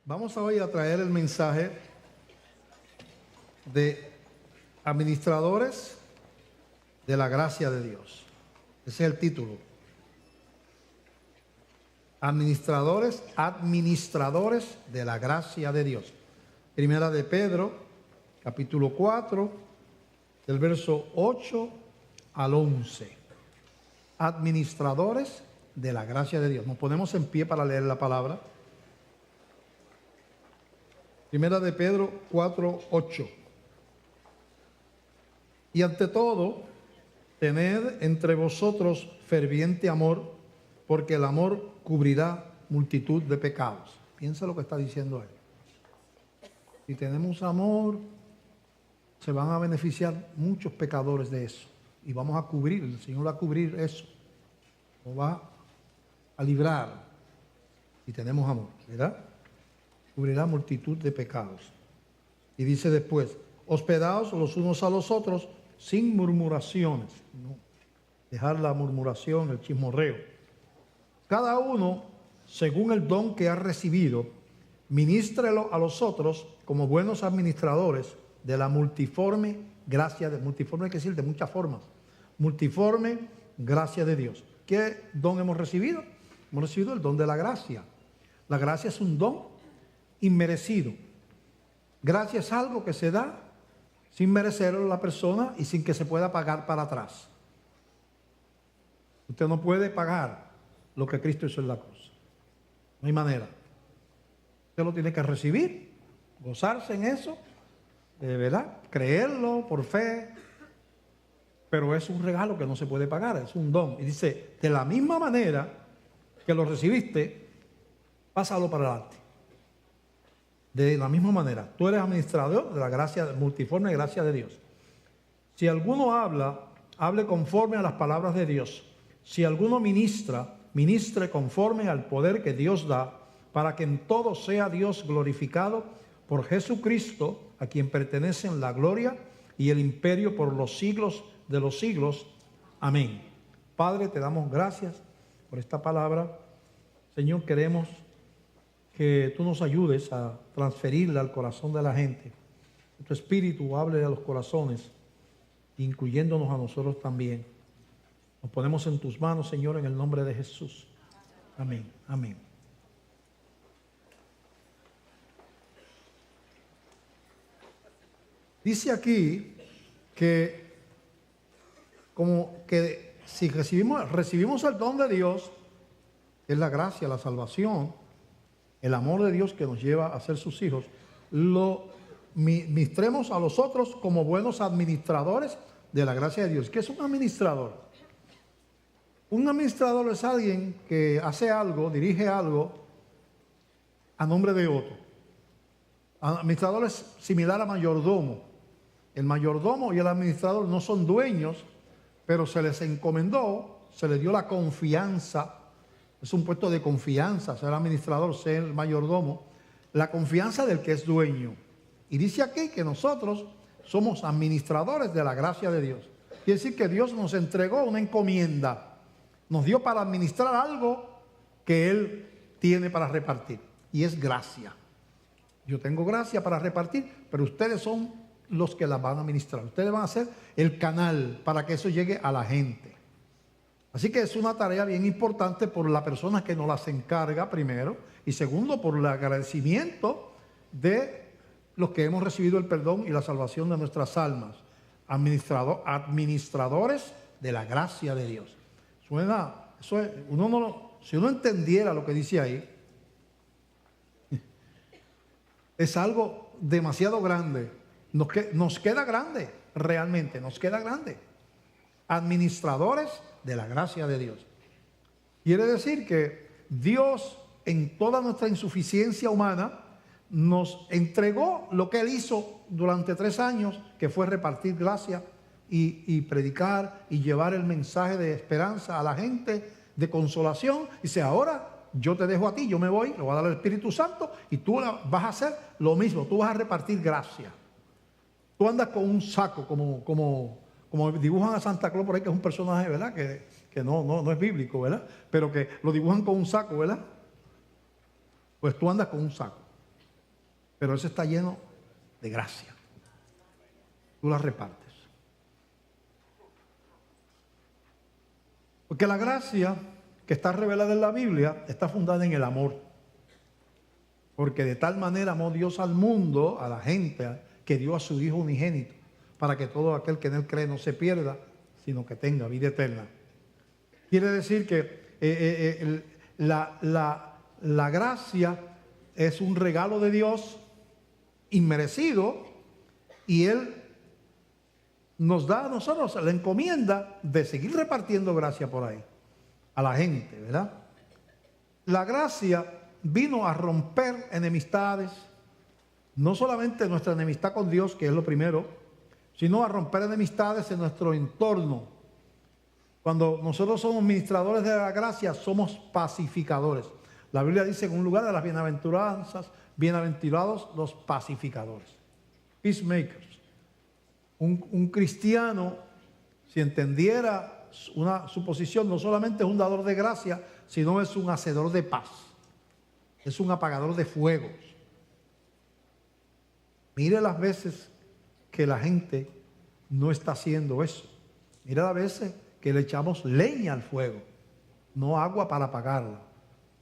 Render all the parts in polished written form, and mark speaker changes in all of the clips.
Speaker 1: Vamos hoy a traer el mensaje de administradores de la gracia de Dios. Ese es el título. Administradores de la gracia de Dios. Primera de Pedro, capítulo 4, del verso 8 al 11. Administradores de la gracia de Dios. Nos ponemos en pie para leer la palabra. Primera de Pedro 4, 8. Y ante todo, tened entre vosotros ferviente amor, porque el amor cubrirá multitud de pecados. Piensa lo que está diciendo él. Si tenemos amor, se van a beneficiar muchos pecadores de eso. Y vamos a cubrir, el Señor va a cubrir eso. Nos va a librar si tenemos amor, ¿verdad? Cubrirá multitud de pecados. Y dice después, hospedaos los unos a los otros sin murmuraciones. No. Dejar la murmuración, el chismorreo. Cada uno, según el don que ha recibido, ministrelo a los otros como buenos administradores de la multiforme gracia de multiforme, hay que decir de muchas formas. Multiforme gracia de Dios. ¿Qué don hemos recibido? Hemos recibido el don de la gracia. La gracia es un don inmerecido. Gracia es algo que se da sin merecerlo a la persona y sin que se pueda pagar para atrás. Usted no puede pagar lo que Cristo hizo en la cruz. No hay manera. Usted lo tiene que recibir, gozarse en eso, ¿verdad? Creerlo por fe. Pero es un regalo que no se puede pagar, es un don. Y dice, de la misma manera que lo recibiste, pásalo para adelante. De la misma manera, tú eres administrador de la gracia, multiforme gracia de Dios. Si alguno habla, hable conforme a las palabras de Dios. Si alguno ministra, ministre conforme al poder que Dios da, para que en todo sea Dios glorificado por Jesucristo, a quien pertenecen la gloria y el imperio por los siglos de los siglos. Amén. Padre, te damos gracias por esta palabra. Señor, queremos que tú nos ayudes a transferirla al corazón de la gente. Que tu espíritu hable a los corazones, incluyéndonos a nosotros también. Nos ponemos en tus manos, Señor, en el nombre de Jesús. Amén. Amén. Dice aquí que como que si recibimos el don de Dios, es la gracia, la salvación, el amor de Dios que nos lleva a ser sus hijos, lo ministremos a los otros como buenos administradores de la gracia de Dios. ¿Qué es un administrador? Un administrador es alguien que hace algo, dirige algo a nombre de otro. Administrador es similar a mayordomo. El mayordomo y el administrador no son dueños, pero se les encomendó, se les dio la confianza. Es un puesto de confianza, ser administrador, ser mayordomo. La confianza del que es dueño. Y dice aquí que nosotros somos administradores de la gracia de Dios. Quiere decir que Dios nos entregó una encomienda. Nos dio para administrar algo que Él tiene para repartir. Y es gracia. Yo tengo gracia para repartir, pero ustedes son los que la van a administrar. Ustedes van a ser el canal para que eso llegue a la gente. Así que es una tarea bien importante por la persona que nos las encarga primero y segundo por el agradecimiento de los que hemos recibido el perdón y la salvación de nuestras almas. Administradores de la gracia de Dios. Suena, eso es, si uno entendiera lo que dice ahí, es algo demasiado grande. Nos queda grande, realmente, nos queda grande. Administradores de la gracia de Dios. Quiere decir que Dios, en toda nuestra insuficiencia humana, nos entregó lo que Él hizo durante 3 años, que fue repartir gracia y predicar y llevar el mensaje de esperanza a la gente, de consolación. Dice, ahora yo te dejo a ti, yo me voy, le voy a dar el Espíritu Santo y tú vas a hacer lo mismo, tú vas a repartir gracia. Tú andas con un saco como dibujan a Santa Claus por ahí, que es un personaje, ¿verdad? Que no es bíblico, ¿verdad? Pero que lo dibujan con un saco, ¿verdad? Pues tú andas con un saco. pero ese está lleno de gracia. Tú la repartes. Porque la gracia que está revelada en la Biblia está fundada en el amor. Porque de tal manera amó Dios al mundo, a la gente, que dio a su Hijo unigénito, para que todo aquel que en él cree no se pierda, sino que tenga vida eterna. Quiere decir que la gracia es un regalo de Dios inmerecido, y Él nos da a nosotros la encomienda de seguir repartiendo gracia por ahí a la gente, ¿verdad? La gracia vino a romper enemistades, no solamente nuestra enemistad con Dios, que es lo primero, sino a romper enemistades en nuestro entorno. Cuando nosotros somos ministradores de la gracia, somos pacificadores. La Biblia dice en un lugar de las bienaventuranzas, bienaventurados los pacificadores, peacemakers. Un cristiano, si entendiera su posición, no solamente es un dador de gracia, sino es un hacedor de paz. Es un apagador de fuegos. Mire las veces que la gente no está haciendo eso. Mire las veces que le echamos leña al fuego, no agua para apagarla.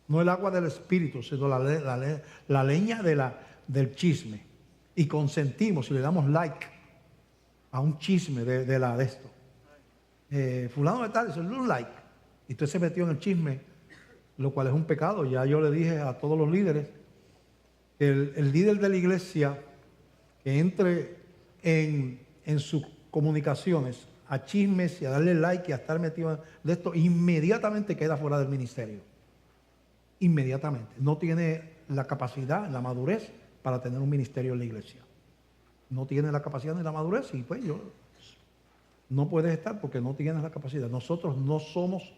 Speaker 1: No el agua del espíritu, sino la leña del chisme. Y consentimos y le damos like a un chisme de esto. Fulano de tal, es un like. Y usted se metió en el chisme, lo cual es un pecado. Ya yo le dije a todos los líderes que el líder de la iglesia que entre en sus comunicaciones a chismes y a darle like y a estar metido de esto, inmediatamente queda fuera del ministerio. Inmediatamente. No tiene la capacidad, la madurez para tener un ministerio en la iglesia. No tiene la capacidad ni la madurez, y pues no puedes estar porque no tienes la capacidad. Nosotros no somos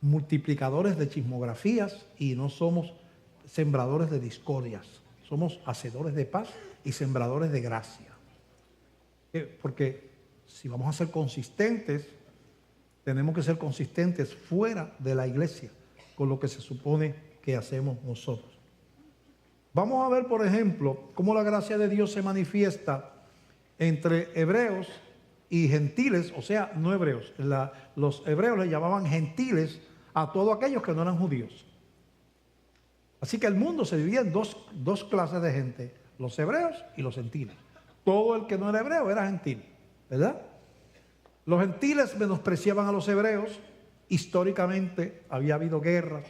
Speaker 1: multiplicadores de chismografías y no somos sembradores de discordias. Somos hacedores de paz y sembradores de gracia. Porque si vamos a ser consistentes, tenemos que ser consistentes fuera de la iglesia con lo que se supone que hacemos nosotros. Vamos a ver, por ejemplo, cómo la gracia de Dios se manifiesta entre hebreos y gentiles, o sea, no hebreos. Los hebreos le llamaban gentiles a todos aquellos que no eran judíos. Así que el mundo se dividía en dos clases de gente, los hebreos y los gentiles. Todo el que no era hebreo era gentil, ¿verdad? Los gentiles menospreciaban a los hebreos. Históricamente había habido guerras,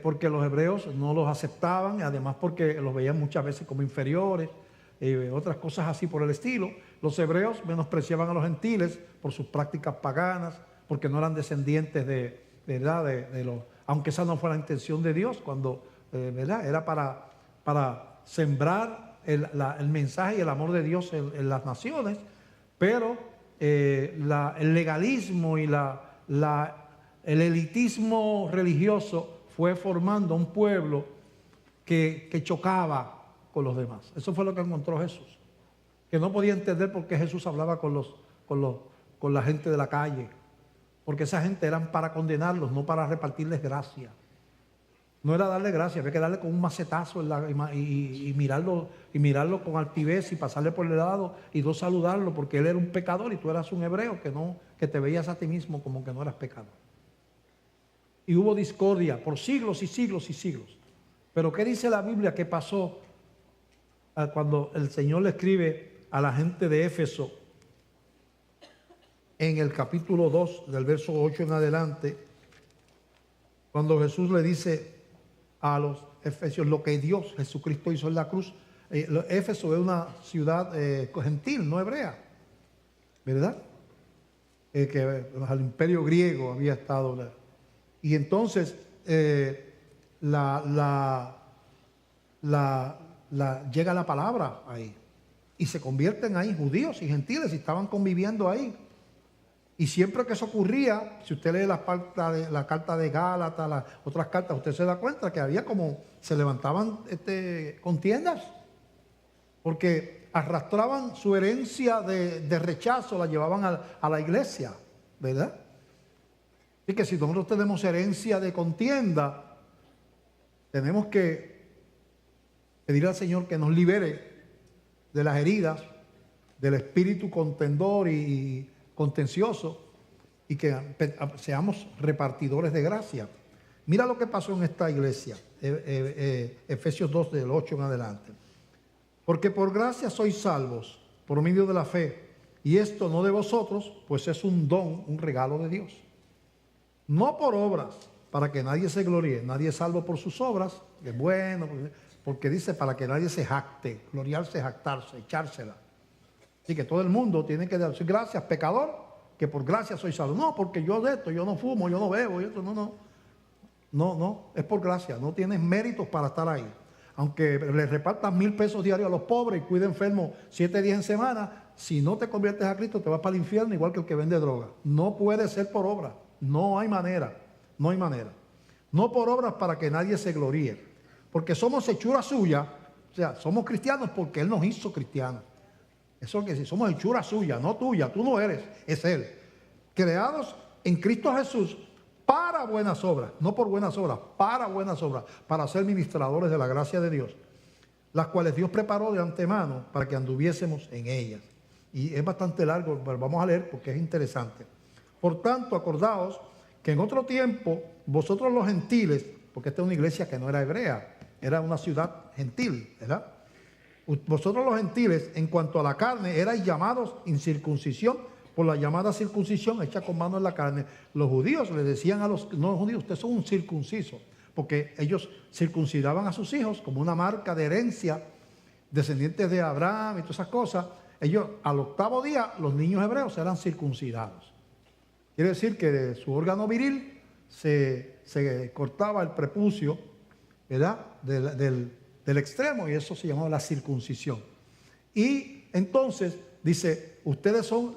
Speaker 1: porque los hebreos no los aceptaban, y además porque los veían muchas veces como inferiores, otras cosas así por el estilo. Los hebreos menospreciaban a los gentiles por sus prácticas paganas, porque no eran descendientes aunque esa no fue la intención de Dios, cuando ¿verdad? Era para sembrar el mensaje y el amor de Dios en las naciones, pero el legalismo y el elitismo religioso fue formando un pueblo que chocaba con los demás. Eso fue lo que encontró Jesús, que no podía entender por qué Jesús hablaba con la gente de la calle, porque esa gente eran para condenarlos, no para repartirles gracia. No era darle gracia, había que darle con un macetazo y mirarlo con altivez y pasarle por el lado y no saludarlo, porque él era un pecador y tú eras un hebreo que te veías a ti mismo como que no eras pecador. Y hubo discordia por siglos y siglos y siglos. Pero ¿qué dice la Biblia que pasó cuando el Señor le escribe a la gente de Éfeso en el capítulo 2 del verso 8 en adelante, cuando Jesús le dice a los efesios lo que Dios, Jesucristo, hizo en la cruz? Éfeso es una ciudad gentil, no hebrea, ¿verdad? Que al imperio griego había estado. Y entonces llega la palabra ahí y se convierten ahí judíos y gentiles y estaban conviviendo ahí. Y siempre que eso ocurría, si usted lee la carta de Gálatas, las otras cartas, usted se da cuenta que había como se levantaban contiendas, porque arrastraban su herencia de rechazo, la llevaban a la iglesia, ¿verdad? Así que si nosotros tenemos herencia de contienda, tenemos que Pedirle al Señor que nos libere de las heridas, del espíritu contendor y contencioso, y que seamos repartidores de gracia. Mira lo que pasó en esta iglesia, Efesios 2, del 8 en adelante. Porque por gracia sois salvos, por medio de la fe, y esto no de vosotros, pues es un don, un regalo de Dios. No por obras, para que nadie se gloríe. Nadie es salvo por sus obras, que es bueno, porque dice para que nadie se jacte, gloriarse, jactarse, echársela. Así que todo el mundo tiene que decir gracias, pecador, que por gracia soy salvo. No, porque yo de esto, yo no fumo, yo no bebo, y esto, no, es por gracia, no tienes méritos para estar ahí. Aunque le repartan 1,000 pesos diarios a los pobres y cuide enfermos 7 días en semana, si no te conviertes a Cristo te vas para el infierno igual que el que vende droga. No puede ser por obra, no hay manera, no hay manera. No por obras para que nadie se gloríe, porque somos hechura suya, o sea, somos cristianos porque Él nos hizo cristianos. Eso es que si somos hechura suya, no tuya, tú no eres, es Él. Creados en Cristo Jesús para buenas obras, no por buenas obras, para buenas obras, para ser ministradores de la gracia de Dios, las cuales Dios preparó de antemano para que anduviésemos en ellas. Y es bastante largo, pero vamos a leer porque es interesante. Por tanto, acordaos que en otro tiempo vosotros los gentiles, porque esta es una iglesia que no era hebrea, era una ciudad gentil, ¿verdad? Vosotros los gentiles, en cuanto a la carne, erais llamados incircuncisión por la llamada circuncisión hecha con mano en la carne. Los judíos le decían a los no judíos, ustedes son un circunciso, porque ellos circuncidaban a sus hijos como una marca de herencia, descendientes de Abraham y todas esas cosas. Ellos al 8º día, los niños hebreos eran circuncidados. Quiere decir que de su órgano viril se cortaba el prepucio, ¿verdad? Del extremo, y eso se llamaba la circuncisión. Y entonces dice, ustedes son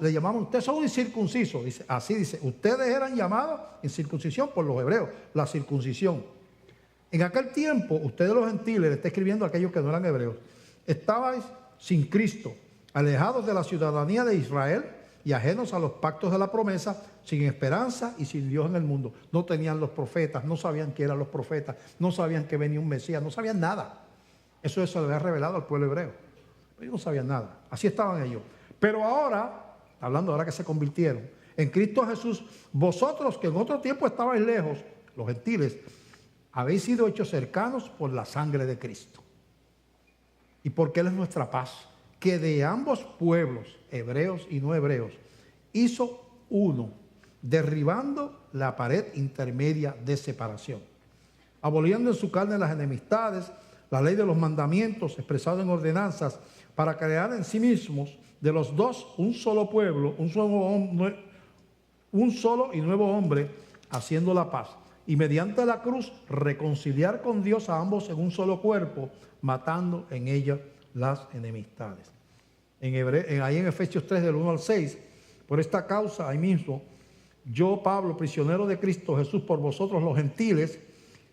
Speaker 1: incircuncisos. Dice, así dice, ustedes eran llamados incircuncisión por los hebreos, la circuncisión. En aquel tiempo, ustedes los gentiles, le está escribiendo a aquellos que no eran hebreos, estabais sin Cristo, alejados de la ciudadanía de Israel y ajenos a los pactos de la promesa, sin esperanza y sin Dios en el mundo. No tenían los profetas, no sabían qué eran los profetas, no sabían que venía un Mesías, no sabían nada. Eso le había revelado al pueblo hebreo. Ellos no sabían nada. Así estaban ellos. Pero ahora, hablando ahora que se convirtieron, en Cristo Jesús, vosotros que en otro tiempo estabais lejos, los gentiles, habéis sido hechos cercanos por la sangre de Cristo. Y porque Él es nuestra paz, que de ambos pueblos, hebreos y no hebreos, hizo uno, derribando la pared intermedia de separación, aboliendo en su carne las enemistades, la ley de los mandamientos expresados en ordenanzas, para crear en sí mismos de los dos un solo pueblo, un solo y nuevo hombre, haciendo la paz. Y mediante la cruz reconciliar con Dios a ambos en un solo cuerpo, matando en ella las enemistades. Ahí en Efesios 3, del 1 al 6, por esta causa, ahí mismo, yo, Pablo, prisionero de Cristo Jesús, por vosotros los gentiles,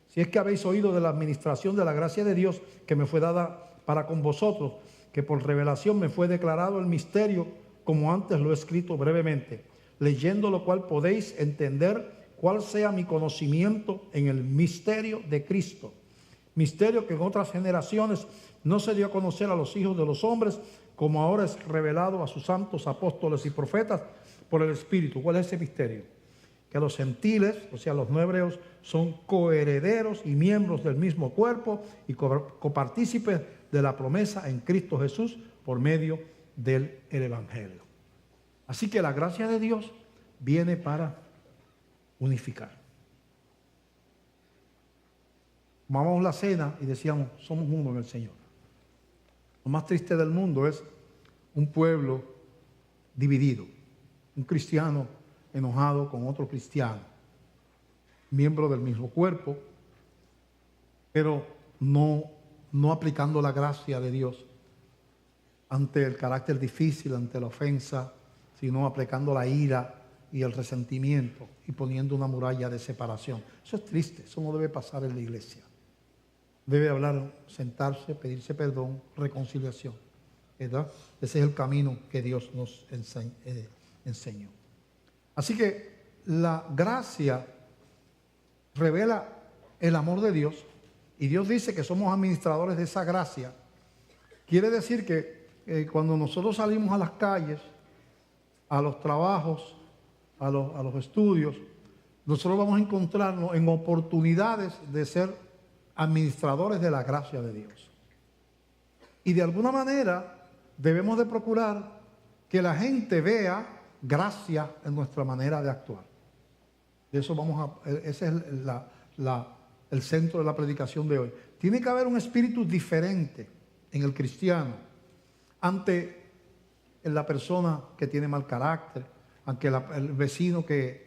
Speaker 1: si es que habéis oído de la administración de la gracia de Dios que me fue dada para con vosotros, que por revelación me fue declarado el misterio, como antes lo he escrito brevemente, leyendo lo cual podéis entender cuál sea mi conocimiento en el misterio de Cristo. Misterio que en otras generaciones no se dio a conocer a los hijos de los hombres, como ahora es revelado a sus santos apóstoles y profetas por el Espíritu. ¿Cuál es ese misterio? Que los gentiles, o sea, los no hebreos, son coherederos y miembros del mismo cuerpo y copartícipes de la promesa en Cristo Jesús por medio del Evangelio. Así que la gracia de Dios viene para unificar. Tomábamos la cena y decíamos, somos uno en el Señor. Lo más triste del mundo es un pueblo dividido, un cristiano enojado con otro cristiano, miembro del mismo cuerpo, pero no aplicando la gracia de Dios ante el carácter difícil, ante la ofensa, sino aplicando la ira y el resentimiento y poniendo una muralla de separación. Eso es triste, eso no debe pasar en la iglesia. Debe hablar, sentarse, pedirse perdón, reconciliación, ¿verdad? Ese es el camino que Dios nos enseñó. Así que la gracia revela el amor de Dios y Dios dice que somos administradores de esa gracia, quiere decir que cuando nosotros salimos a las calles, a los trabajos, a los estudios, nosotros vamos a encontrarnos en oportunidades de ser administradores de la gracia de Dios. Y de alguna manera debemos de procurar que la gente vea gracia en nuestra manera de actuar. De eso ese es el centro de la predicación de hoy. Tiene que haber un espíritu diferente en el cristiano ante la persona que tiene mal carácter, ante el vecino que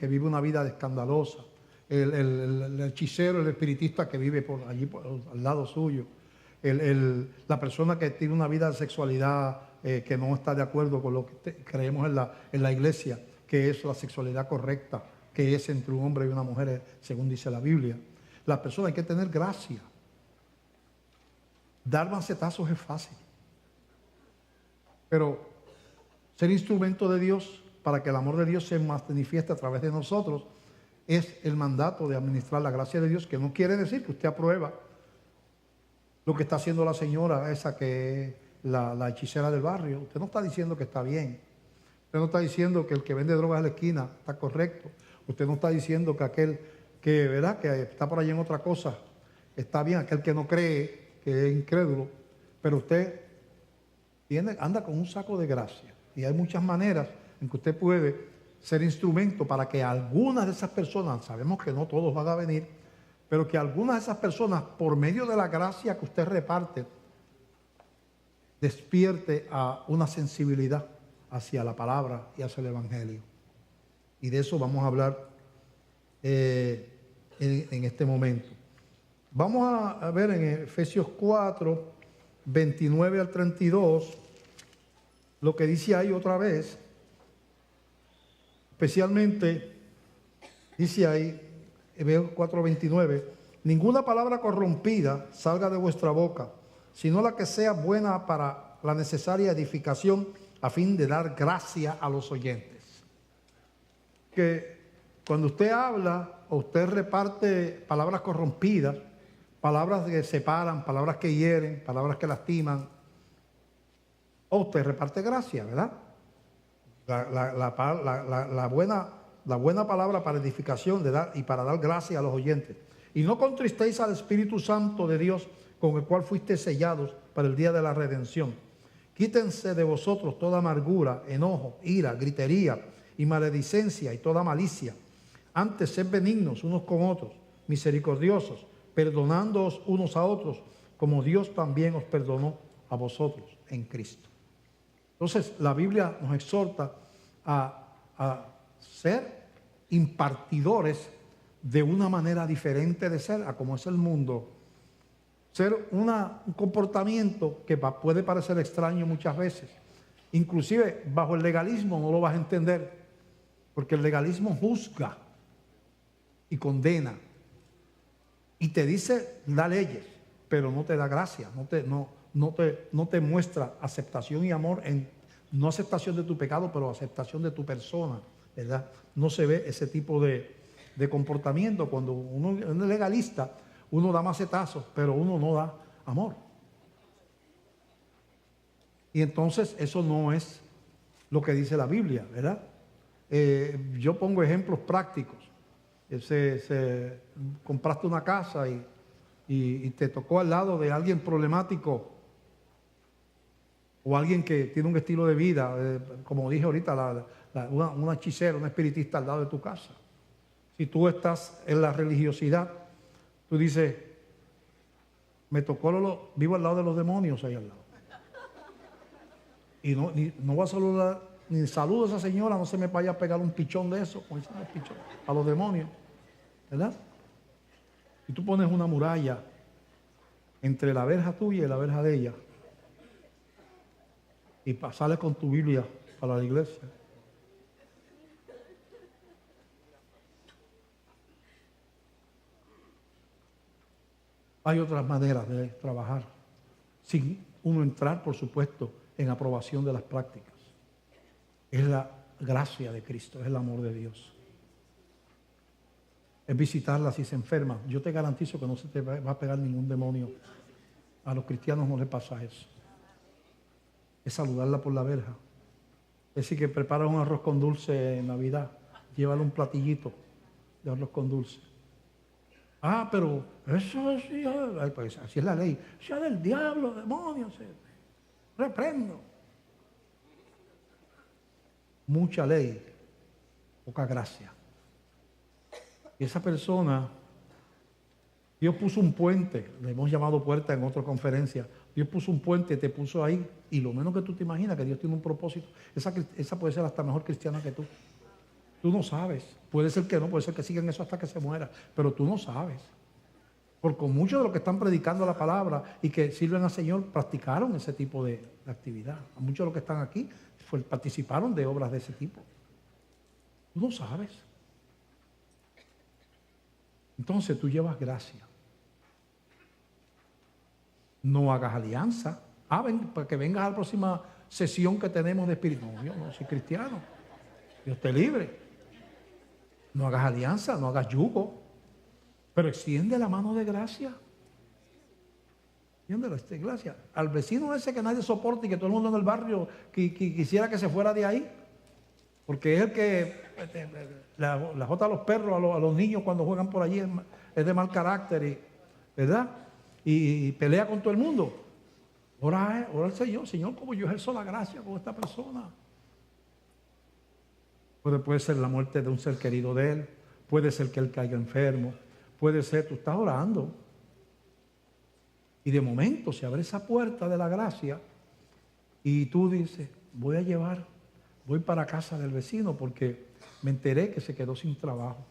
Speaker 1: vive una vida escandalosa, el hechicero, el espiritista que vive por allí al lado suyo, la persona que tiene una vida de sexualidad que no está de acuerdo con lo que creemos en la iglesia, que es la sexualidad correcta, que es entre un hombre y una mujer, según dice la Biblia. La persona hay que tener gracia. Dar macetazos es fácil, pero ser instrumento de Dios para que el amor de Dios se manifieste a través de nosotros es el mandato de administrar la gracia de Dios, que no quiere decir que usted aprueba lo que está haciendo la señora esa que es la hechicera del barrio. Usted no está diciendo que está bien. Usted no está diciendo que el que vende drogas en la esquina está correcto. Usted no está diciendo que aquel que está por allí en otra cosa está bien, aquel que no cree, que es incrédulo. Pero usted anda con un saco de gracia. Y hay muchas maneras en que usted puede ser instrumento para que algunas de esas personas, sabemos que no todos van a venir, pero que algunas de esas personas, por medio de la gracia que usted reparte, despierte a una sensibilidad hacia la palabra y hacia el Evangelio. Y de eso vamos a hablar en este momento. Vamos a ver en Efesios 4, 29 al 32, lo que dice ahí otra vez. Especialmente, dice ahí, Efesios 4, 29, ninguna palabra corrompida salga de vuestra boca, sino la que sea buena para la necesaria edificación, a fin de dar gracia a los oyentes. Que cuando usted habla o usted reparte palabras corrompidas, palabras que separan, palabras que hieren, palabras que lastiman, o usted reparte gracia, ¿verdad? La buena palabra para edificación y para dar gracia a los oyentes. Y no contristéis al Espíritu Santo de Dios, con el cual fuisteis sellados para el día de la redención. Quítense de vosotros toda amargura, enojo, ira, gritería y maledicencia y toda malicia. Antes sed benignos unos con otros, misericordiosos, perdonándoos unos a otros, como Dios también os perdonó a vosotros en Cristo. Entonces, la Biblia nos exhorta a ser impartidores de una manera diferente de ser, a como es el mundo. Ser un comportamiento que puede parecer extraño muchas veces. Inclusive, bajo el legalismo no lo vas a entender, porque el legalismo juzga y condena. Y te dice, da leyes, pero no te da gracia, no te muestra aceptación y amor, no aceptación de tu pecado, pero aceptación de tu persona, ¿verdad? No se ve ese tipo de comportamiento. Cuando uno es legalista, uno da macetazos, pero uno no da amor. Y entonces eso no es lo que dice la Biblia, ¿verdad? Yo pongo ejemplos prácticos. Compraste una casa y te tocó al lado de alguien problemático o alguien que tiene un estilo de vida, como dije ahorita, una hechicera, un espiritista al lado de tu casa. Si tú estás en la religiosidad, tú dices, vivo al lado de los demonios ahí al lado. Y no voy a saludar, ni saludo a esa señora, no se me vaya a pegar un pichón de eso, a los demonios, ¿verdad? Y tú pones una muralla entre la verja tuya y la verja de ella, y sales con tu Biblia para la iglesia. Hay otras maneras de trabajar, sin uno entrar, por supuesto, en aprobación de las prácticas. Es la gracia de Cristo, es el amor de Dios. es visitarla si se enferma. Yo te garantizo que no se te va a pegar ningún demonio. A los cristianos no les pasa eso. Es saludarla por la verja. Es decir, que prepara un arroz con dulce en Navidad. Llévale un platillito de arroz con dulce. Ah, pero eso es, pues así es la ley. Sea del diablo, demonios. Reprendo. Mucha ley, poca gracia. Y esa persona, Dios puso un puente, le hemos llamado puerta en otra conferencia. Dios puso un puente, te puso ahí, y lo menos que tú te imaginas que Dios tiene un propósito. Esa puede ser hasta mejor cristiana que tú. Tú no sabes. Puede ser que no, puede ser que sigan eso hasta que se muera, pero tú no sabes. Porque muchos de los que están predicando la palabra y que sirven al Señor practicaron ese tipo de actividad. Muchos de los que están aquí participaron de obras de ese tipo. Tú no sabes. Entonces tú llevas gracia. No hagas alianza. Para que vengas a la próxima sesión que tenemos de espíritu. No, yo no soy cristiano. Dios te libre. No hagas alianza, no hagas yugo. Pero extiende la mano de gracia. Extiende la gracia. Al vecino ese que nadie soporta y que todo el mundo en el barrio quisiera que se fuera de ahí. Porque es el que la jota a los perros, a los niños cuando juegan por allí, es de mal carácter, ¿verdad? Y pelea con todo el mundo. Ora al Señor, Señor, como yo ejerzo la gracia con esta persona. Puede ser la muerte de un ser querido de él, puede ser que él caiga enfermo, puede ser, tú estás orando. Y de momento se abre esa puerta de la gracia y tú dices, voy para casa del vecino porque me enteré que se quedó sin trabajo.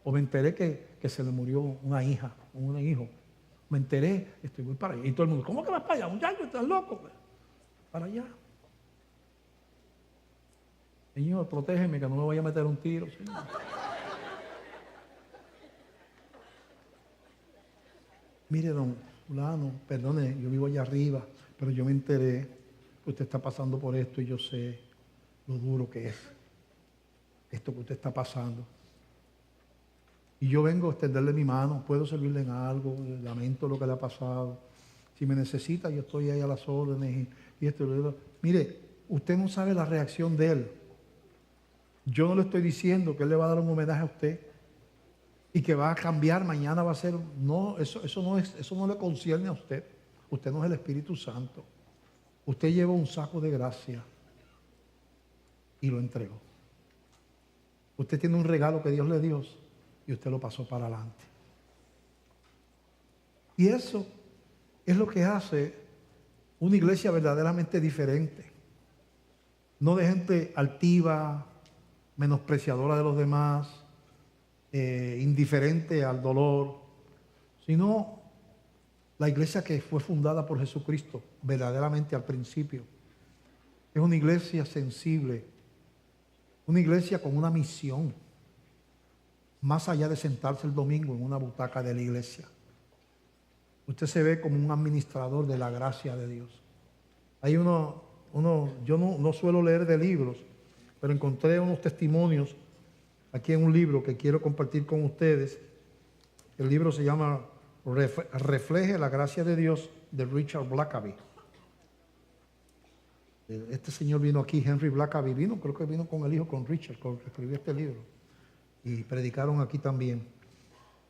Speaker 1: O me enteré que se le murió una hija o un hijo. Me enteré, voy para allá. Y todo el mundo, ¿cómo que vas para allá? Muchacho, estás loco. Para allá. Señor, protégeme que no me vaya a meter un tiro, Señor. Mire, don fulano, perdone, yo vivo allá arriba, pero yo me enteré que usted está pasando por esto y yo sé lo duro que es esto que usted está pasando. Y yo vengo a extenderle mi mano, puedo servirle en algo, lamento lo que le ha pasado. Si me necesita, yo estoy ahí a las órdenes y esto. Mire, usted no sabe la reacción de él. Yo no le estoy diciendo que él le va a dar un homenaje a usted y que va a cambiar, mañana va a ser. No, eso no le concierne a usted. Usted no es el Espíritu Santo. Usted lleva un saco de gracia y lo entregó. Usted tiene un regalo que Dios le dio y usted lo pasó para adelante. Y eso es lo que hace una iglesia verdaderamente diferente. No de gente altiva, menospreciadora de los demás, indiferente al dolor, sino la iglesia que fue fundada por Jesucristo verdaderamente al principio. Es una iglesia sensible, una iglesia con una misión, más allá de sentarse el domingo en una butaca de la iglesia. Usted se ve como un administrador de la gracia de Dios. Hay yo no suelo leer de libros, pero encontré unos testimonios aquí en un libro que quiero compartir con ustedes. El libro se llama Refleje la gracia de Dios, de Richard Blackaby. Este señor vino aquí, Henry Blackaby, creo que vino con el hijo, con Richard, que escribió este libro. Y predicaron aquí también.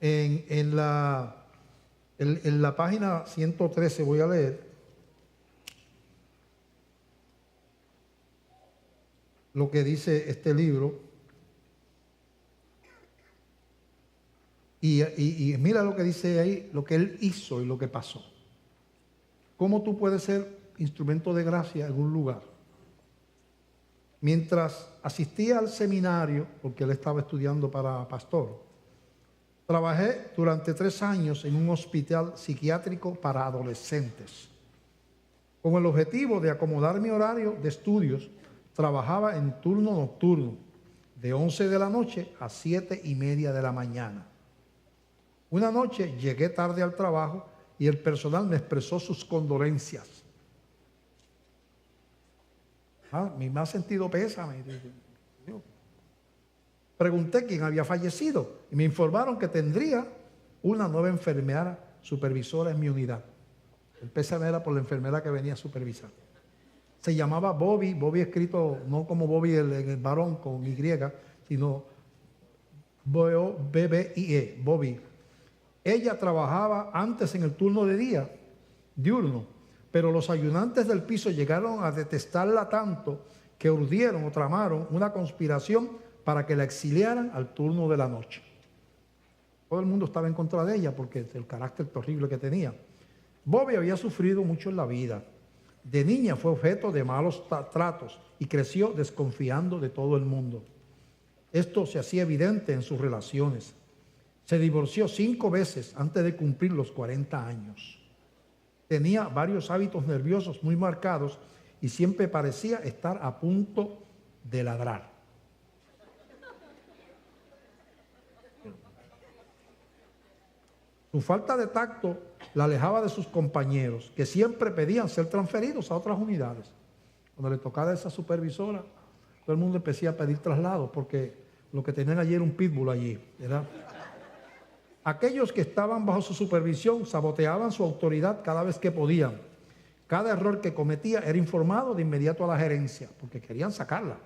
Speaker 1: En la página 113 voy a leer lo que dice este libro. Y mira lo que dice ahí, lo que él hizo y lo que pasó. ¿Cómo tú puedes ser instrumento de gracia en un lugar? Mientras asistía al seminario, porque él estaba estudiando para pastor, trabajé durante 3 años en un hospital psiquiátrico para adolescentes. Con el objetivo de acomodar mi horario de estudios, trabajaba en turno nocturno, de 11 de la noche a 7:30 de la mañana. Una noche llegué tarde al trabajo y el personal me expresó sus condolencias. Mi más sentido pésame. Pregunté quién había fallecido y me informaron que tendría una nueva enfermera supervisora en mi unidad. El pésame era por la enfermera que venía a supervisar. Se llamaba Bobby, Bobby escrito no como Bobby el varón con Y, sino B-B-I-E, Bobby. Ella trabajaba antes en el turno de día, diurno, pero los ayudantes del piso llegaron a detestarla tanto que urdieron o tramaron una conspiración para que la exiliaran al turno de la noche. Todo el mundo estaba en contra de ella porque el carácter terrible que tenía. Bobby había sufrido mucho en la vida. De niña fue objeto de malos tratos y creció desconfiando de todo el mundo. Esto se hacía evidente en sus relaciones. Se divorció 5 veces antes de cumplir los 40 años. Tenía varios hábitos nerviosos muy marcados y siempre parecía estar a punto de ladrar. Su falta de tacto la alejaba de sus compañeros, que siempre pedían ser transferidos a otras unidades. Cuando le tocaba a esa supervisora, todo el mundo empecía a pedir traslados, porque lo que tenían allí era un pitbull allí, ¿verdad? Aquellos que estaban bajo su supervisión saboteaban su autoridad cada vez que podían. Cada error que cometía era informado de inmediato a la gerencia, porque querían sacarla.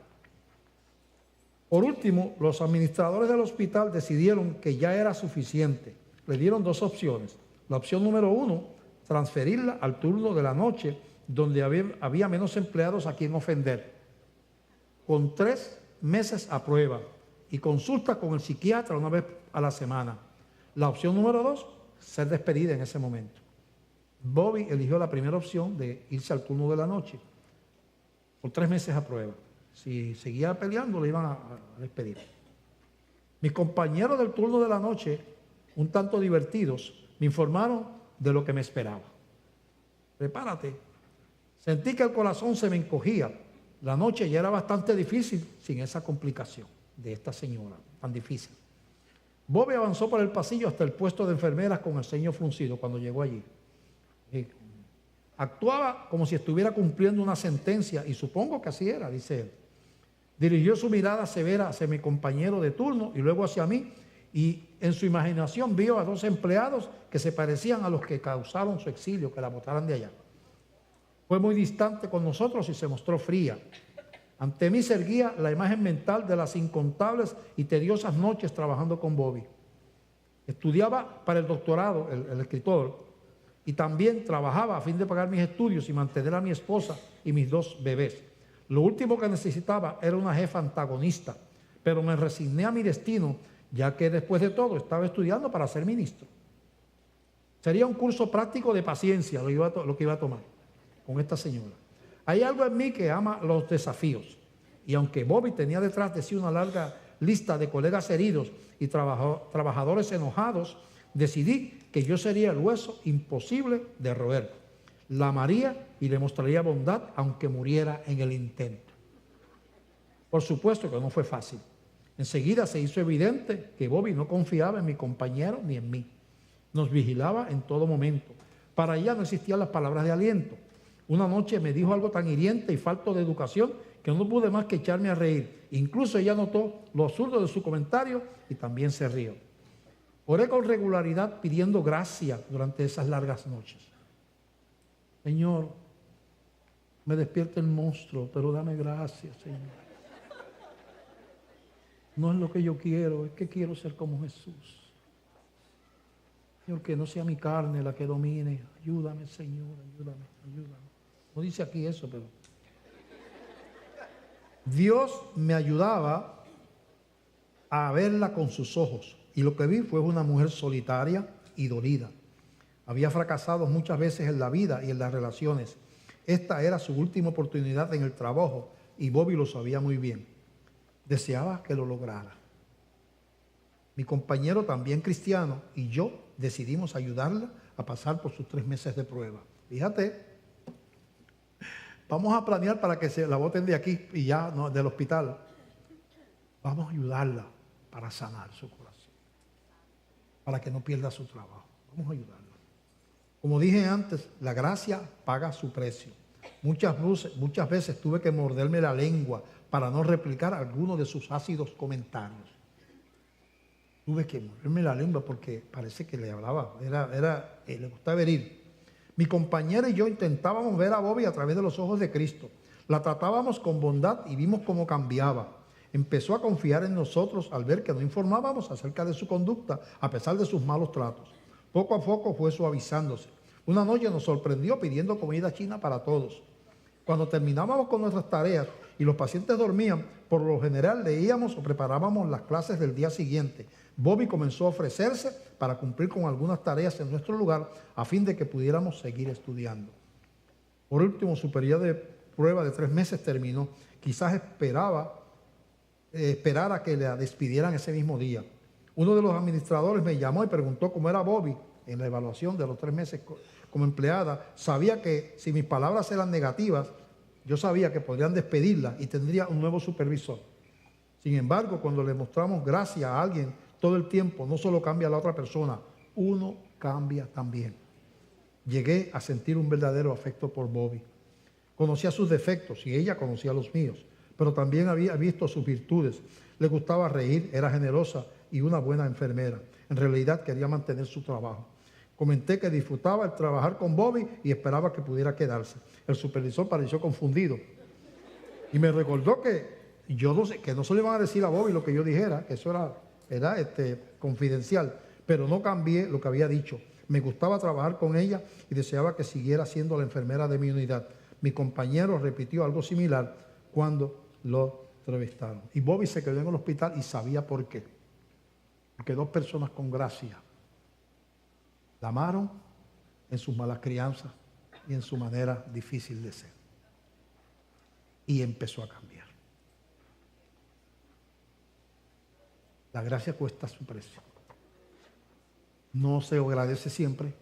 Speaker 1: Por último, los administradores del hospital decidieron que ya era suficiente. Le dieron 2 opciones. La opción número 1, transferirla al turno de la noche, donde había menos empleados a quien ofender, con 3 meses a prueba y consulta con el psiquiatra una vez a la semana. La opción número 2, ser despedida en ese momento. Bobby eligió la primera opción de irse al turno de la noche, por 3 meses a prueba. Si seguía peleando, le iban a despedir. Mis compañeros del turno de la noche, un tanto divertidos, me informaron de lo que me esperaba. Prepárate. Sentí que el corazón se me encogía. La noche ya era bastante difícil sin esa complicación de esta señora, tan difícil. Bobby avanzó por el pasillo hasta el puesto de enfermeras con el ceño fruncido cuando llegó allí. Actuaba como si estuviera cumpliendo una sentencia, y supongo que así era, dice él. Dirigió su mirada severa hacia mi compañero de turno y luego hacia mí, y en su imaginación vio a 2 empleados que se parecían a los que causaron su exilio, que la botaran de allá. Fue muy distante con nosotros y se mostró fría. Ante mí se erguía la imagen mental de las incontables y tediosas noches trabajando con Bobby. Estudiaba para el doctorado, el escritor, y también trabajaba a fin de pagar mis estudios y mantener a mi esposa y mis 2 bebés. Lo último que necesitaba era una jefa antagonista, pero me resigné a mi destino, ya que después de todo estaba estudiando para ser ministro. Sería un curso práctico de paciencia lo que iba a tomar con esta señora. Hay algo en mí que ama los desafíos, y aunque Bobby tenía detrás de sí una larga lista de colegas heridos y trabajadores enojados, decidí que yo sería el hueso imposible de roer. La amaría y le mostraría bondad aunque muriera en el intento. Por supuesto que no fue fácil. Enseguida se hizo evidente que Bobby no confiaba en mi compañero ni en mí. Nos vigilaba en todo momento. Para ella no existían las palabras de aliento. Una noche me dijo algo tan hiriente y falto de educación que no pude más que echarme a reír. Incluso ella notó lo absurdo de su comentario y también se rió. Oré con regularidad pidiendo gracia durante esas largas noches. Señor, me despierta el monstruo, pero dame gracia, Señor. No es lo que yo quiero, es que quiero ser como Jesús. Señor, que no sea mi carne la que domine. Ayúdame, Señor, ayúdame, ayúdame. No dice aquí eso, pero Dios me ayudaba a verla con sus ojos. Y lo que vi fue una mujer solitaria y dolida. Había fracasado muchas veces en la vida y en las relaciones. Esta era su última oportunidad en el trabajo y Bobby lo sabía muy bien. Deseaba que lo lograra. Mi compañero, también cristiano, y yo decidimos ayudarla a pasar por sus 3 meses de prueba. Fíjate, vamos a planear para que se la boten de aquí y ya no, del hospital. Vamos a ayudarla para sanar su corazón, para que no pierda su trabajo. Vamos a ayudarla. Como dije antes, la gracia paga su precio. Muchas veces tuve que morderme la lengua para no replicar algunos de sus ácidos comentarios. Tuve que moverme la lengua porque parece que le hablaba, le gustaba herir. Mi compañera y yo intentábamos ver a Bobby a través de los ojos de Cristo. La tratábamos con bondad y vimos cómo cambiaba. Empezó a confiar en nosotros al ver que no informábamos acerca de su conducta a pesar de sus malos tratos. Poco a poco fue suavizándose. Una noche nos sorprendió pidiendo comida china para todos. Cuando terminábamos con nuestras tareas y los pacientes dormían, por lo general leíamos o preparábamos las clases del día siguiente. Bobby comenzó a ofrecerse para cumplir con algunas tareas en nuestro lugar a fin de que pudiéramos seguir estudiando. Por último, su periodo de prueba de 3 meses terminó. Quizás esperara que la despidieran ese mismo día. Uno de los administradores me llamó y preguntó cómo era Bobby en la evaluación de los 3 meses como empleada. Sabía que si mis palabras eran negativas, yo sabía que podrían despedirla y tendría un nuevo supervisor. Sin embargo, cuando le mostramos gracia a alguien todo el tiempo, no solo cambia a la otra persona, uno cambia también. Llegué a sentir un verdadero afecto por Bobby. Conocía sus defectos y ella conocía los míos, pero también había visto sus virtudes. Le gustaba reír, era generosa y una buena enfermera. En realidad quería mantener su trabajo. Comenté que disfrutaba el trabajar con Bobby y esperaba que pudiera quedarse. El supervisor pareció confundido y me recordó que yo no sé, que no se le iban a decir a Bobby lo que yo dijera, que eso era confidencial, pero no cambié lo que había dicho. Me gustaba trabajar con ella y deseaba que siguiera siendo la enfermera de mi unidad. Mi compañero repitió algo similar cuando lo entrevistaron. Y Bobby se quedó en el hospital y sabía por qué. Porque 2 personas con gracia la amaron en sus malas crianzas y en su manera difícil de ser. Y empezó a cambiar. La gracia cuesta su precio. No se agradece siempre.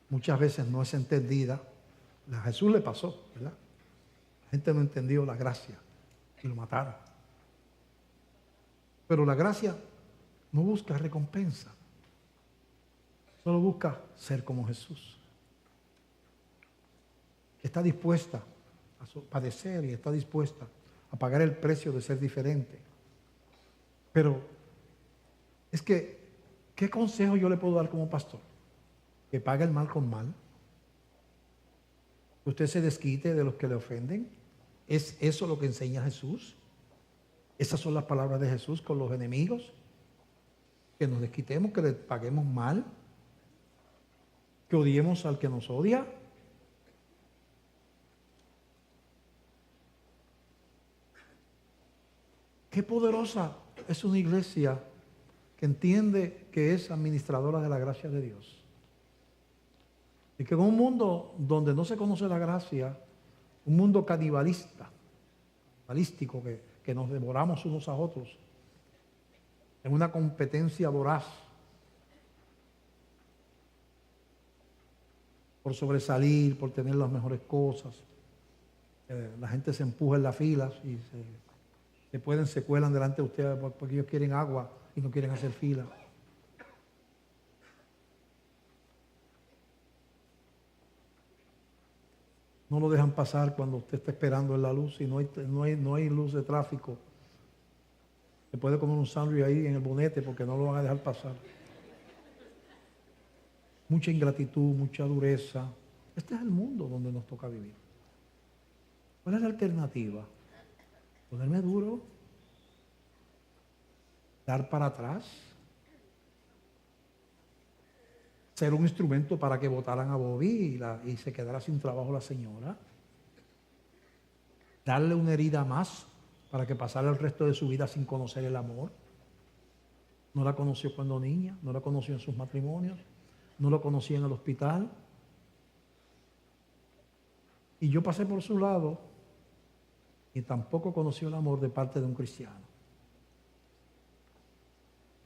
Speaker 1: Muchas veces no es entendida. A Jesús le pasó, ¿verdad? La gente no entendió la gracia y lo mataron. Pero la gracia no busca recompensa. Solo busca ser como Jesús. Está dispuesta a padecer y está dispuesta a pagar el precio de ser diferente. Pero es que, ¿qué consejo yo le puedo dar como pastor? Que pague el mal con mal. Que usted se desquite de los que le ofenden. ¿Es eso lo que enseña Jesús? Esas son las palabras de Jesús con los enemigos. Que nos desquitemos, que le paguemos mal. Que odiemos al que nos odia. Qué poderosa es una iglesia que entiende que es administradora de la gracia de Dios. Y que en un mundo donde no se conoce la gracia, un mundo canibalístico, que nos devoramos unos a otros, en una competencia voraz por sobresalir, por tener las mejores cosas. La gente se empuja en las filas y se cuelan delante de ustedes porque ellos quieren agua y no quieren hacer fila. No lo dejan pasar cuando usted está esperando en la luz y no hay luz de tráfico. Se puede comer un sándwich ahí en el bonete porque no lo van a dejar pasar. Mucha ingratitud, mucha dureza. Este es el mundo donde nos toca vivir. ¿Cuál es la alternativa? ¿Ponerme duro? ¿Dar para atrás? ¿Ser un instrumento para que votaran a Bobby y se quedara sin trabajo la señora? ¿Darle una herida más para que pasara el resto de su vida sin conocer el amor? No la conoció cuando niña, no la conoció en sus matrimonios, no lo conocí en el hospital. Y yo pasé por su lado y tampoco conoció el amor de parte de un cristiano.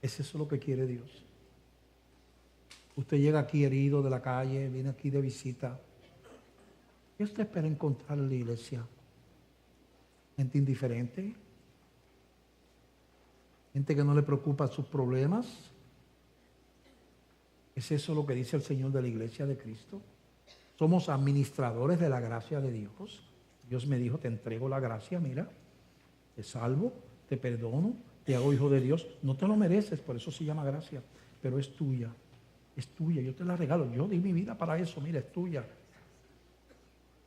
Speaker 1: ¿Es eso lo que quiere Dios? Usted llega aquí herido de la calle, viene aquí de visita. ¿Qué usted espera encontrar en la iglesia? ¿Gente indiferente? ¿Gente que no le preocupa sus problemas? ¿Es eso lo que dice el Señor de la iglesia de Cristo? Somos administradores de la gracia de Dios. Dios me dijo, te entrego la gracia, mira, te salvo, te perdono, te hago hijo de Dios. No te lo mereces, por eso se llama gracia, pero es tuya, yo te la regalo, yo di mi vida para eso, mira, es tuya.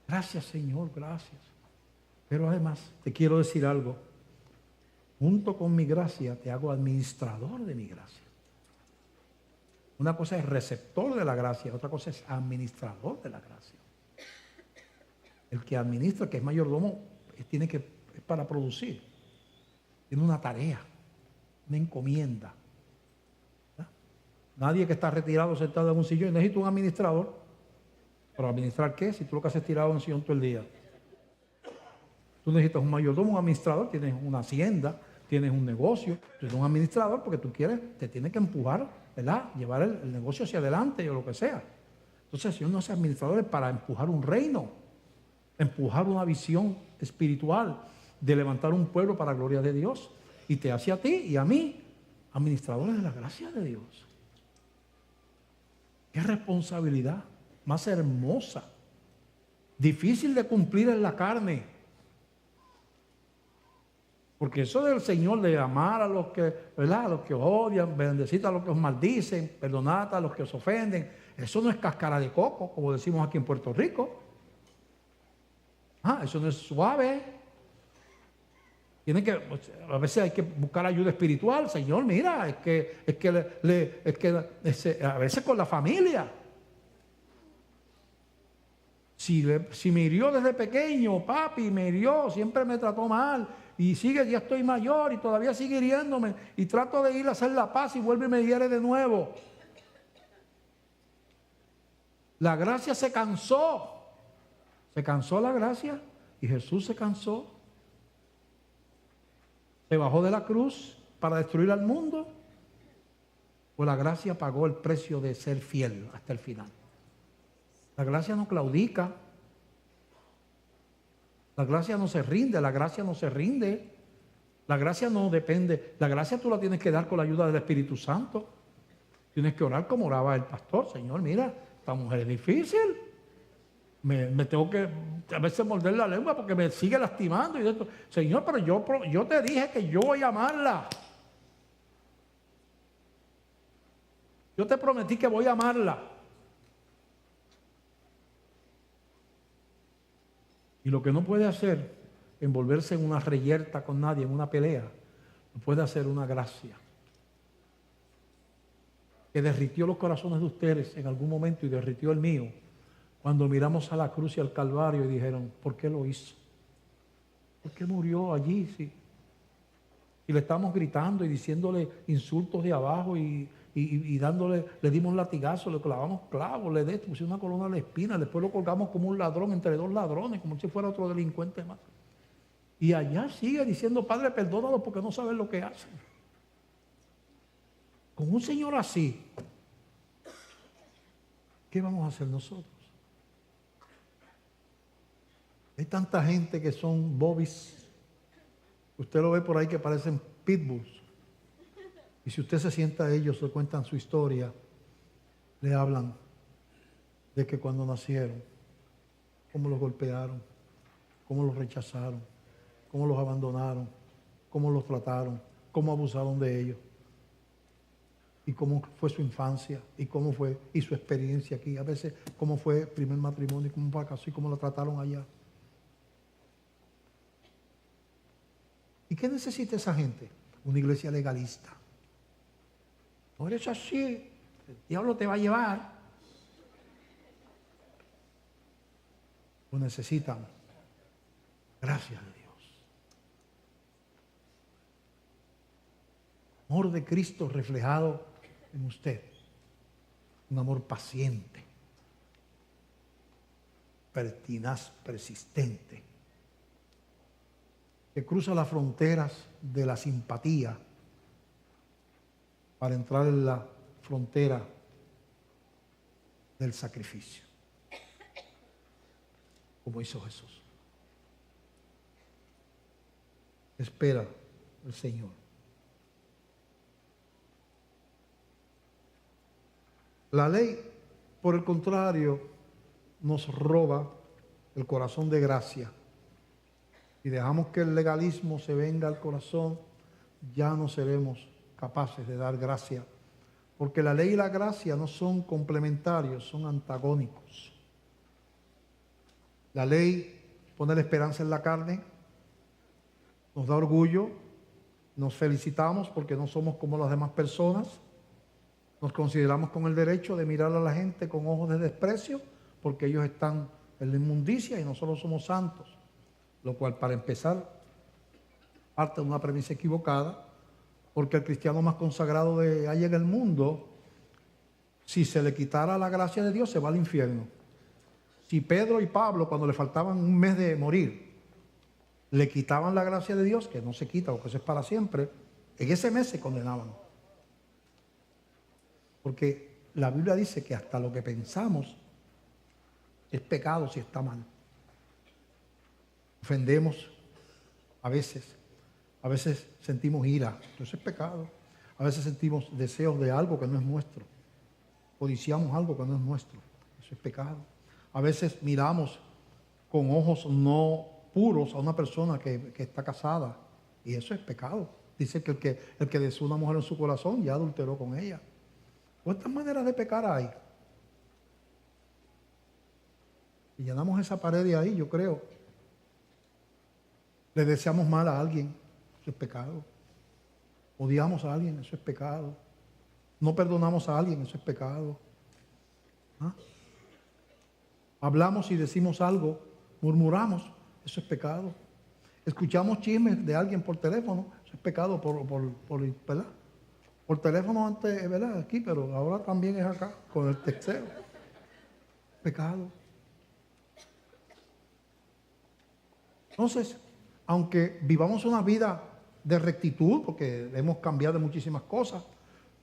Speaker 1: Gracias, Señor, gracias. Pero además, te quiero decir algo, junto con mi gracia, te hago administrador de mi gracia. Una cosa es receptor de la gracia, otra cosa es administrador de la gracia. El que administra, que es mayordomo, es para producir. Tiene una tarea, una encomienda. ¿Verdad? Nadie que está retirado, sentado en un sillón, necesita un administrador. ¿Para administrar qué? Si tú lo que haces es tirado en un sillón todo el día. Tú necesitas un mayordomo, un administrador, tienes una hacienda, tienes un negocio, tú eres un administrador porque tú quieres, te tiene que empujar, ¿verdad? Llevar el negocio hacia adelante o lo que sea. Entonces el Señor no hace administradores para empujar un reino, empujar una visión espiritual de levantar un pueblo para la gloria de Dios. Y te hace a ti y a mí administradores de la gracia de Dios. Qué responsabilidad más hermosa, difícil de cumplir en la carne. Porque eso del Señor de amar a los que, ¿verdad?, a los que os odian, bendecid a los que os maldicen, perdonad a los que os ofenden, eso no es cáscara de coco, como decimos aquí en Puerto Rico. Eso no es suave. A veces hay que buscar ayuda espiritual. Señor, mira, a veces con la familia. Si me hirió desde pequeño, papi, me hirió, siempre me trató mal, y ya estoy mayor y todavía sigue hiriéndome, y trato de ir a hacer la paz y vuelve y me hiere de nuevo. La gracia se cansó la gracia, y Jesús se cansó. Se bajó de la cruz para destruir al mundo, pues la gracia pagó el precio de ser fiel hasta el final. La gracia no claudica, la gracia no se rinde, la gracia no depende, la gracia tú la tienes que dar con la ayuda del Espíritu Santo. Tienes que orar como oraba el pastor. Señor, mira, esta mujer es difícil, me tengo que a veces morder la lengua porque me sigue lastimando y de esto. Señor, pero yo te dije que yo voy a amarla. Yo te prometí que voy a amarla. Y lo que no puede hacer, envolverse en una reyerta con nadie, en una pelea, no puede hacer una gracia que derritió los corazones de ustedes en algún momento y derritió el mío, cuando miramos a la cruz y al Calvario y dijeron, ¿por qué lo hizo? ¿Por qué murió allí? Sí. Y le estamos gritando y diciéndole insultos de abajo y le dimos latigazos, le clavamos clavos, le pusimos una corona de espinas, después lo colgamos como un ladrón entre dos ladrones, como si fuera otro delincuente más. Y allá sigue diciendo, Padre, perdónalo porque no saben lo que hacen. Con un Señor así, ¿qué vamos a hacer nosotros? Hay tanta gente que son bobbies. Usted lo ve por ahí que parecen pitbulls. Y si usted se sienta a ellos, le cuentan su historia, le hablan de que cuando nacieron, cómo los golpearon, cómo los rechazaron, cómo los abandonaron, cómo los trataron, cómo abusaron de ellos. Y cómo fue su infancia, y cómo fue, y su experiencia aquí. A veces, cómo fue el primer matrimonio, y cómo fracasó, y cómo lo trataron allá. ¿Y qué necesita esa gente? Una iglesia legalista. No eres así, el diablo te va a llevar. Lo necesitan. Gracias a Dios. Amor de Cristo reflejado en usted. Un amor paciente, pertinaz, persistente, que cruza las fronteras de la simpatía para entrar en la frontera del sacrificio, como hizo Jesús. Espera el Señor. La ley, por el contrario, nos roba el corazón de gracia. Y dejamos que el legalismo se venga al corazón, ya no seremos capaces de dar gracia, porque la ley y la gracia no son complementarios, son antagónicos. La ley pone la esperanza en la carne, nos da orgullo, nos felicitamos porque no somos como las demás personas, nos consideramos con el derecho de mirar a la gente con ojos de desprecio porque ellos están en la inmundicia y nosotros somos santos, lo cual, para empezar, parte de una premisa equivocada, porque el cristiano más consagrado de hay en el mundo, si se le quitara la gracia de Dios, se va al infierno. Si Pedro y Pablo, cuando le faltaban un mes de morir, le quitaban la gracia de Dios, que no se quita, porque eso es para siempre, en ese mes se condenaban. Porque la Biblia dice que hasta lo que pensamos es pecado si está mal. Ofendemos a veces sentimos ira, eso es pecado. A veces sentimos deseos de algo que no es nuestro. Codiciamos algo que no es nuestro, eso es pecado. A veces miramos con ojos no puros a una persona que está casada y eso es pecado. Dice que el que desea una mujer en su corazón ya adulteró con ella. ¿Cuántas maneras de pecar hay? Y llenamos esa pared de ahí, yo creo. Le deseamos mal a alguien, eso es pecado. Odiamos a alguien, eso es pecado. No perdonamos a alguien, eso es pecado. ¿Ah? Hablamos y decimos algo, murmuramos, eso es pecado. Escuchamos chismes de alguien por teléfono, eso es pecado ¿verdad? Por teléfono antes, ¿verdad? Aquí, pero ahora también es acá, con el texteo. Pecado. Entonces, aunque vivamos una vida de rectitud, porque hemos cambiado muchísimas cosas,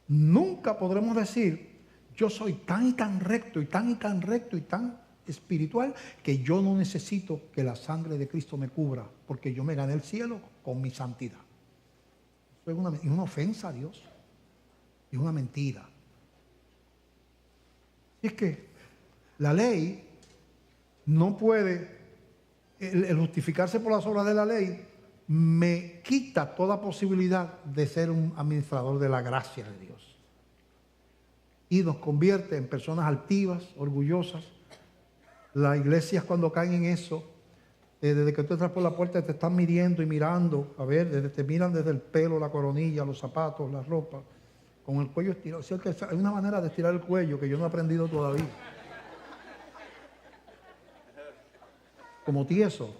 Speaker 1: nunca podremos decir, yo soy tan y tan recto y tan y tan recto y tan espiritual que yo no necesito que la sangre de Cristo me cubra, porque yo me gané el cielo con mi santidad. Eso es una ofensa a Dios. Es una mentira. Y es que la ley no puede, el justificarse por las obras de la ley, me quita toda posibilidad de ser un administrador de la gracia de Dios. Y nos convierte en personas altivas, orgullosas. Las iglesias, cuando caen en eso, desde que tú entras por la puerta te están midiendo y mirando, a ver, te miran desde el pelo, la coronilla, los zapatos, la ropa, con el cuello estirado. O sea, que hay una manera de estirar el cuello que yo no he aprendido todavía. Como tieso.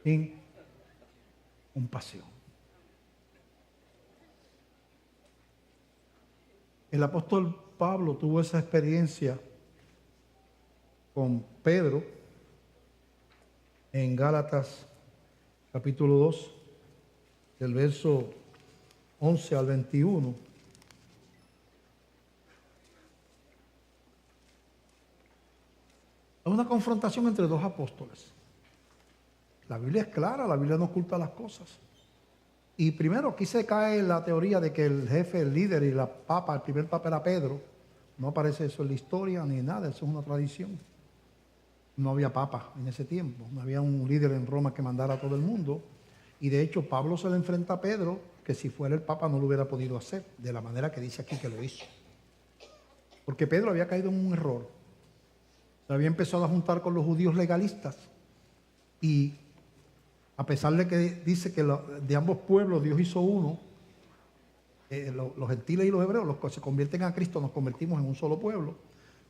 Speaker 1: Sin compasión. El apóstol Pablo tuvo esa experiencia con Pedro en Gálatas capítulo 2, del verso 11 al 21. Es una confrontación entre dos apóstoles. La Biblia es clara, la Biblia no oculta las cosas. Y primero aquí se cae la teoría de que el jefe, el líder y el primer papa era Pedro. No aparece eso en la historia ni nada, eso es una tradición. No había papa en ese tiempo, no había un líder en Roma que mandara a todo el mundo. Y de hecho Pablo se le enfrenta a Pedro, que si fuera el papa no lo hubiera podido hacer, de la manera que dice aquí que lo hizo. Porque Pedro había caído en un error. Se había empezado a juntar con los judíos legalistas y a pesar de que dice que de ambos pueblos Dios hizo uno, los gentiles y los hebreos, los que se convierten a Cristo, nos convertimos en un solo pueblo.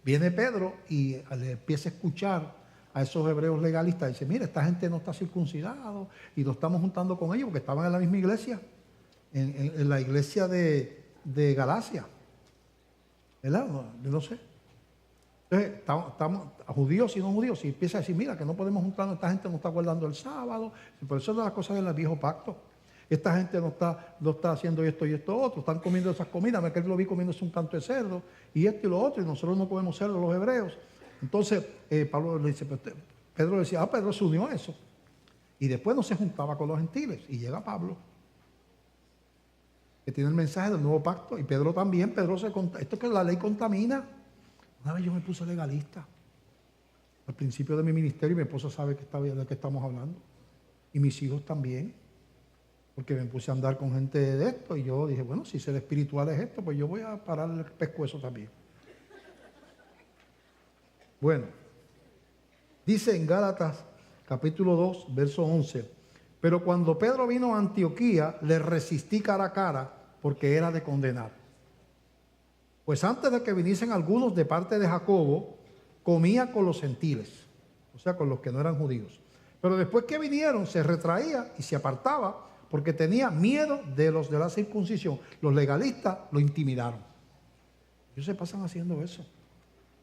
Speaker 1: Viene Pedro y le empieza a escuchar a esos hebreos legalistas. Dice, mira, esta gente no está circuncidado y nos estamos juntando con ellos porque estaban en la misma iglesia, en la iglesia de Galacia. ¿Verdad? No sé. Entonces, estamos judíos y no judíos. Y empieza a decir, mira, que no podemos juntarnos, esta gente no está guardando el sábado. Por eso es de las cosas del viejo pacto. Esta gente no está haciendo esto y esto otro. Están comiendo esas comidas. Me lo vi comiéndose un canto de cerdo y esto y lo otro. Y nosotros no podemos ser los hebreos. Entonces, Pedro le decía, Pedro se unió a eso. Y después no se juntaba con los gentiles. Y llega Pablo, que tiene el mensaje del nuevo pacto. Y Pedro también. Esto que la ley contamina. Una vez yo me puse legalista. Al principio de mi ministerio, mi esposa sabe de qué estamos hablando. Y mis hijos también. Porque me puse a andar con gente de esto y yo dije, bueno, si ser espiritual es esto, pues yo voy a parar el pescuezo también. Bueno, dice en Gálatas capítulo 2, verso 11, pero cuando Pedro vino a Antioquía, le resistí cara a cara porque era de condenar. Pues antes de que viniesen algunos de parte de Jacobo, comía con los gentiles, o sea, con los que no eran judíos. Pero después que vinieron, se retraía y se apartaba porque tenía miedo de los de la circuncisión. Los legalistas lo intimidaron. Ellos se pasan haciendo eso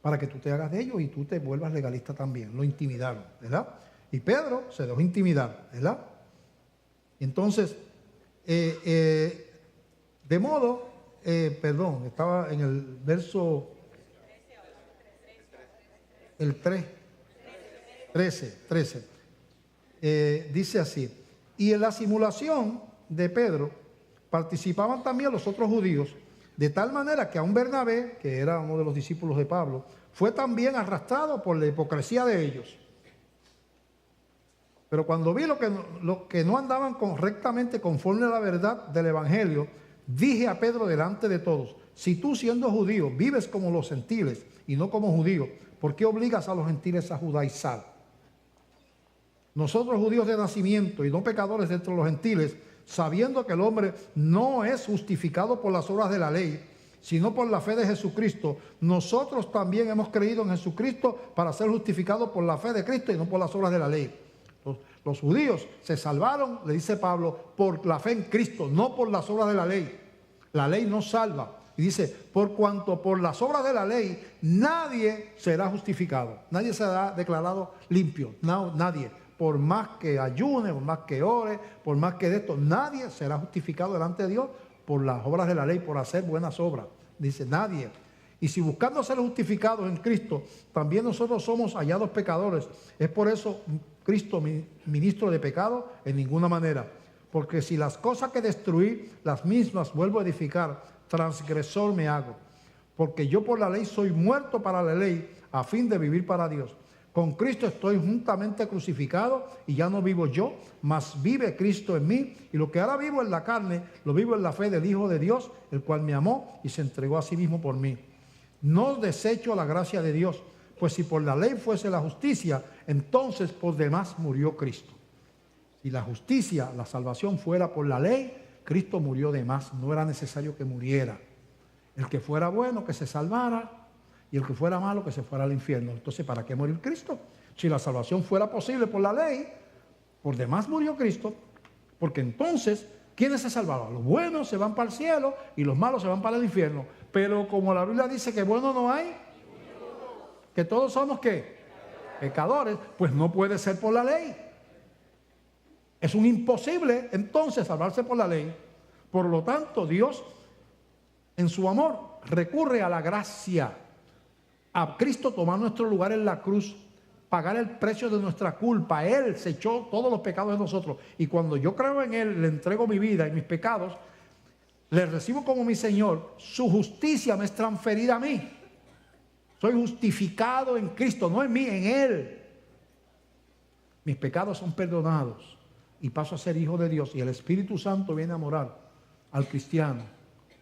Speaker 1: para que tú te hagas de ellos y tú te vuelvas legalista también. Lo intimidaron, ¿verdad? Y Pedro se dejó intimidar, ¿verdad? Y entonces, de modo, estaba en el verso, el 13. Dice así, y en la simulación de Pedro participaban también los otros judíos, de tal manera que aun Bernabé, que era uno de los discípulos de Pablo, fue también arrastrado por la hipocresía de ellos. Pero cuando vi lo que no andaban correctamente conforme a la verdad del Evangelio, dije a Pedro delante de todos, si tú siendo judío vives como los gentiles y no como judío, ¿por qué obligas a los gentiles a judaizar? Nosotros judíos de nacimiento y no pecadores entre los gentiles, sabiendo que el hombre no es justificado por las obras de la ley, sino por la fe de Jesucristo, nosotros también hemos creído en Jesucristo para ser justificados por la fe de Cristo y no por las obras de la ley. Los judíos se salvaron, le dice Pablo, por la fe en Cristo, no por las obras de la ley. La ley no salva. Y dice, por cuanto por las obras de la ley nadie será justificado, nadie será declarado limpio, nadie. Por más que ayune, por más que ore, por más que de esto, nadie será justificado delante de Dios por las obras de la ley, por hacer buenas obras. Dice, nadie. Y si buscando ser justificados en Cristo, también nosotros somos hallados pecadores. Es por eso Cristo, ministro de pecado, en ninguna manera. Porque si las cosas que destruí, las mismas vuelvo a edificar, transgresor me hago. Porque yo por la ley soy muerto para la ley, a fin de vivir para Dios. Con Cristo estoy juntamente crucificado y ya no vivo yo, mas vive Cristo en mí. Y lo que ahora vivo en la carne, lo vivo en la fe del Hijo de Dios, el cual me amó y se entregó a sí mismo por mí. No desecho la gracia de Dios, pues si por la ley fuese la justicia, entonces por demás murió Cristo. Si la justicia, la salvación fuera por la ley, Cristo murió de más, no era necesario que muriera. El que fuera bueno, que se salvara, y el que fuera malo, que se fuera al infierno. Entonces, ¿para qué morir Cristo? Si la salvación fuera posible por la ley, por demás murió Cristo, porque entonces, ¿quiénes se salvaban? Los buenos se van para el cielo y los malos se van para el infierno. Pero como la Biblia dice que bueno no hay, que todos somos ¿qué? Pecadores, pues no puede ser por la ley. Es un imposible entonces salvarse por la ley. Por lo tanto, Dios, en su amor, recurre a la gracia. A Cristo tomar nuestro lugar en la cruz, pagar el precio de nuestra culpa. Él se echó todos los pecados de nosotros. Y cuando yo creo en Él, le entrego mi vida y mis pecados, le recibo como mi Señor, su justicia me es transferida a mí. Soy justificado en Cristo, no en mí, en Él. Mis pecados son perdonados y paso a ser hijo de Dios. Y el Espíritu Santo viene a morar al cristiano,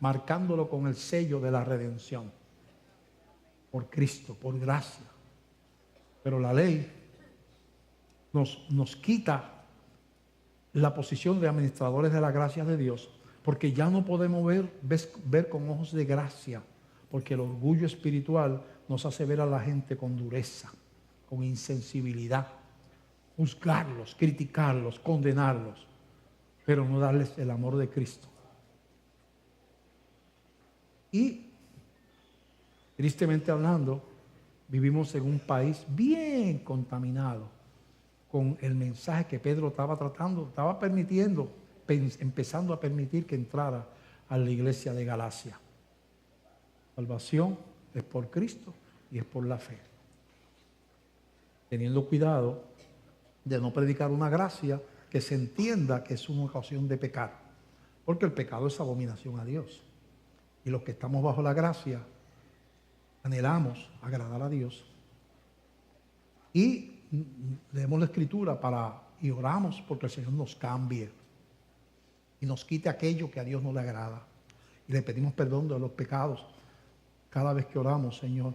Speaker 1: marcándolo con el sello de la redención. Por Cristo, por gracia. Pero la ley nos quita la posición de administradores de la gracia de Dios, porque ya no podemos ver con ojos de gracia, porque el orgullo espiritual nos hace ver a la gente con dureza, con insensibilidad, juzgarlos, criticarlos, condenarlos, pero no darles el amor de Cristo. Y tristemente hablando, vivimos en un país bien contaminado con el mensaje que Pedro estaba empezando a permitir que entrara a la iglesia de Galacia. Salvación es por Cristo y es por la fe. Teniendo cuidado de no predicar una gracia que se entienda que es una ocasión de pecar, porque el pecado es abominación a Dios. Y los que estamos bajo la gracia anhelamos agradar a Dios Y leemos la Escritura y oramos porque el Señor nos cambie y nos quite aquello que a Dios no le agrada. Y le pedimos perdón de los pecados cada vez que oramos, Señor.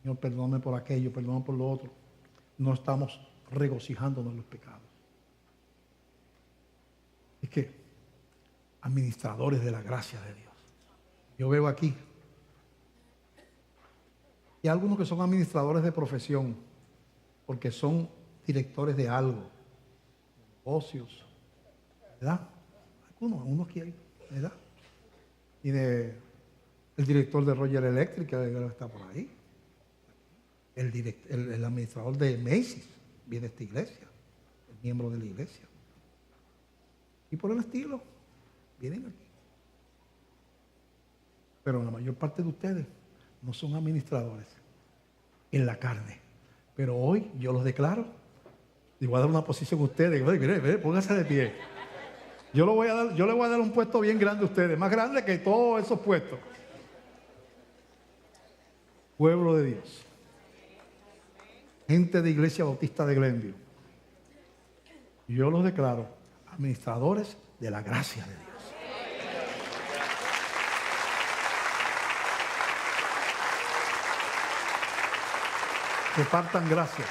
Speaker 1: Señor, perdóname por aquello, perdóname por lo otro. No estamos regocijándonos en los pecados. Es que administradores de la gracia de Dios. Yo veo aquí, y algunos que son administradores de profesión, porque son directores de algo, negocios, ¿verdad? Algunos aquí, ¿verdad? Y el director de Roger Electric, que está por ahí. El administrador de Macy's viene de esta iglesia, el miembro de la iglesia. Y por el estilo, vienen aquí. Pero la mayor parte de ustedes no son administradores en la carne. Pero hoy yo los declaro y voy a dar una posición a ustedes. Mire, pónganse de pie. Yo le voy a dar un puesto bien grande a ustedes, más grande que todos esos puestos. Pueblo de Dios. Gente de Iglesia Bautista de Glenview. Yo los declaro administradores de la gracia de Dios. Repartan gracia.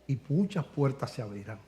Speaker 1: Y muchas puertas se abrirán.